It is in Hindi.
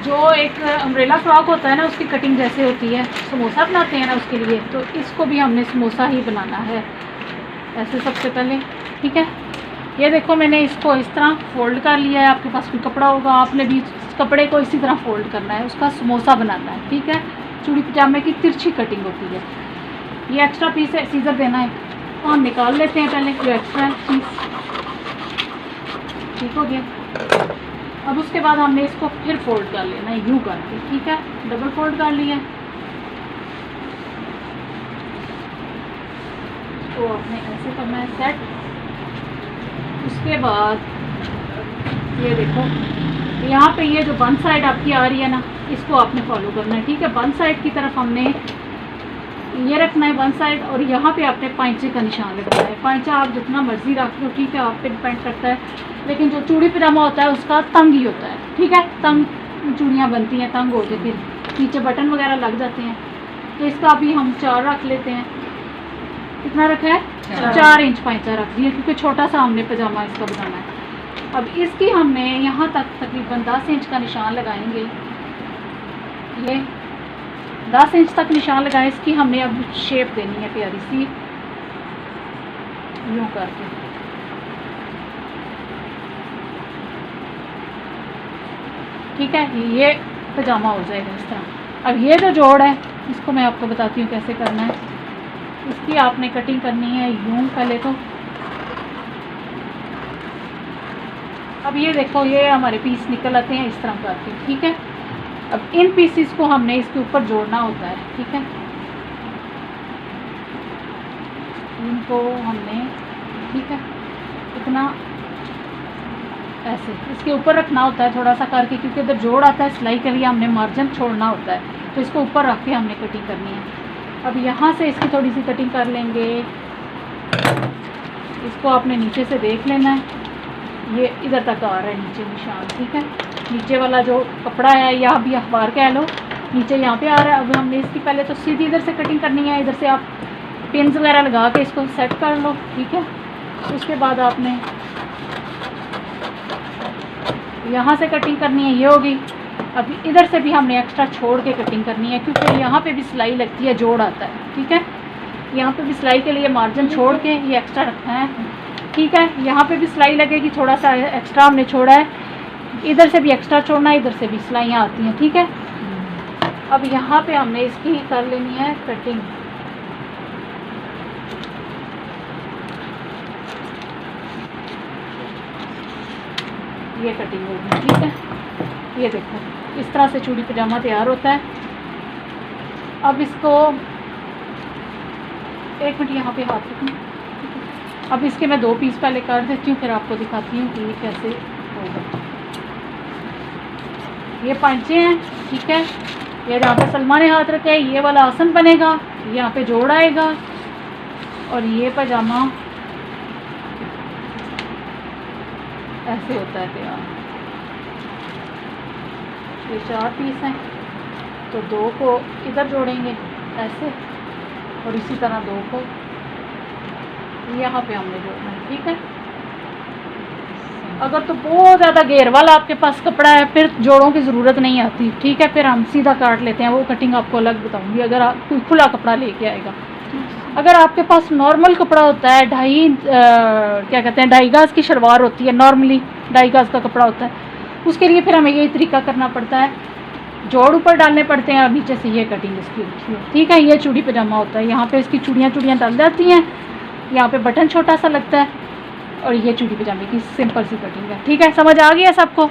जो एक अम्ब्रेला फ्रॉक होता है ना, उसकी कटिंग जैसे होती है, समोसा बनाते हैं ना उसके लिए, तो इसको भी हमने समोसा ही बनाना है ऐसे सबसे पहले। ठीक है, ये देखो मैंने इसको इस तरह फ़ोल्ड कर लिया है। आपके पास कोई कपड़ा होगा, आपने भी कपड़े को इसी तरह फ़ोल्ड करना है, उसका समोसा बनाना है। ठीक है, चूड़ी पजामे की तिरछी कटिंग होती है। ये एक्स्ट्रा पीस है, सीज़र देना है तो हम निकाल लेते हैं पहले जो एक्स्ट्रा पीस। ठीक हो गया। अब उसके बाद हमने इसको फिर फोल्ड कर लेना है यूँ करके। ठीक है, डबल फोल्ड कर लिया। तो आपने ऐसे करना है सेट। उसके बाद ये देखो यहाँ पे ये जो वन साइड आपकी आ रही है ना, इसको आपने फॉलो करना है। ठीक है, वन साइड की तरफ हमने ये रखना है वन साइड, और यहाँ पे आपने पांचे का निशान रखना है। पांचा आप जितना मर्जी रख लो, ठीक है, आप पे डिपेंड करता है, लेकिन जो चूड़ी पजामा होता है उसका तंग ही होता है। ठीक है, तंग चूड़ियाँ बनती हैं, तंग होते फिर नीचे बटन वगैरह लग जाते हैं। तो इसका अभी हम 4 रख लेते हैं। कितना रखा है? 4 इंच पांचा रख दिया, क्योंकि छोटा सा हमने पजामा इसका बनाना है। अब इसकी हमने यहाँ तक तकरीबन 10 इंच का निशान लगाएंगे। ये 10 इंच तक निशान लगाए। इसकी हमने अब शेप देनी है प्यारी सी, यूँ करके। ठीक है, ये पजामा हो जाएगा इस तरह। अब ये जो जोड़ है, इसको मैं आपको बताती हूँ कैसे करना है। इसकी आपने कटिंग करनी है यूँ पहले तो। अब ये देखो, ये हमारे पीस निकल आते हैं इस तरह करके। ठीक है, अब इन पीसीस को हमने इसके ऊपर जोड़ना होता है। ठीक है, इनको हमने, ठीक है, इतना ऐसे इसके ऊपर रखना होता है थोड़ा सा करके, क्योंकि इधर जोड़ आता है सिलाई के लिए, हमने मार्जिन छोड़ना होता है, तो इसको ऊपर रख के हमने कटिंग करनी है। अब यहाँ से इसकी थोड़ी सी कटिंग कर लेंगे। इसको आपने नीचे से देख लेना है, ये इधर तक आ रहा है नीचे निशान। ठीक है, नीचे वाला जो कपड़ा है या भी अखबार कह लो, नीचे यहाँ पे आ रहा है। अब हमने इसकी पहले तो सीधी इधर से कटिंग करनी है, इधर से आप पिन्स वगैरह लगा के इसको सेट कर लो। ठीक है, उसके बाद आपने यहाँ से कटिंग करनी है, ये होगी। अब इधर से भी हमने एक्स्ट्रा छोड़ के कटिंग करनी है, क्योंकि यहाँ पे भी सिलाई लगती है, जोड़ आता है। ठीक है, यहाँ पे भी सिलाई के लिए मार्जिन छोड़ के ये एक्स्ट्रा रखना है। ठीक है, यहाँ पे भी सिलाई लगेगी, थोड़ा सा एक्स्ट्रा हमने छोड़ा है। इधर से भी एक्स्ट्रा छोड़ना है, इधर से भी सिलाइयाँ आती हैं। ठीक है, अब यहाँ पे हमने इसकी कर लेनी है कटिंग। ये कटिंग होगी। ठीक है, ये देखो इस तरह से चूड़ी पजामा तैयार होता है। अब इसको एक मिनट यहाँ पे हाथ रखना। अब इसके मैं 2 पीस पहले कर देती हूँ, फिर आपको दिखाती हूँ कि ये कैसे होगा। ये पांचे हैं। ठीक है, ये जहाँ पे सलमा ने हाथ रखे है, ये वाला आसन बनेगा, यहाँ पे जोड़ आएगा, और ये पजामा ऐसे होता है तैयार। ये 4 पीस हैं, तो 2 को इधर जोड़ेंगे ऐसे, और इसी तरह 2 को यहाँ पे हमने जोड़ना है। ठीक है, अगर तो बहुत ज़्यादा घेर वाला आपके पास कपड़ा है, फिर जोड़ों की ज़रूरत नहीं आती। ठीक है, फिर हम सीधा काट लेते हैं, वो कटिंग आपको अलग बताऊंगी अगर आप कोई खुला कपड़ा लेके आएगा। अगर आपके पास नॉर्मल कपड़ा होता है, क्या कहते हैं, 2.5 गज की शलवार होती है, नॉर्मली 2.5 गज का कपड़ा होता है, उसके लिए फिर हमें यही तरीका करना पड़ता है, जोड़ ऊपर डालने पड़ते हैं और नीचे से ये कटिंग इसकी होती है। ठीक है, ये चूड़ी पजामा होता है। यहाँ पे इसकी चूड़ियाँ डल जाती हैं, यहाँ पे बटन छोटा सा लगता है, और ये चूड़ी पजामे की सिंपल सी कटिंग है। ठीक है, समझ आ गया सबको?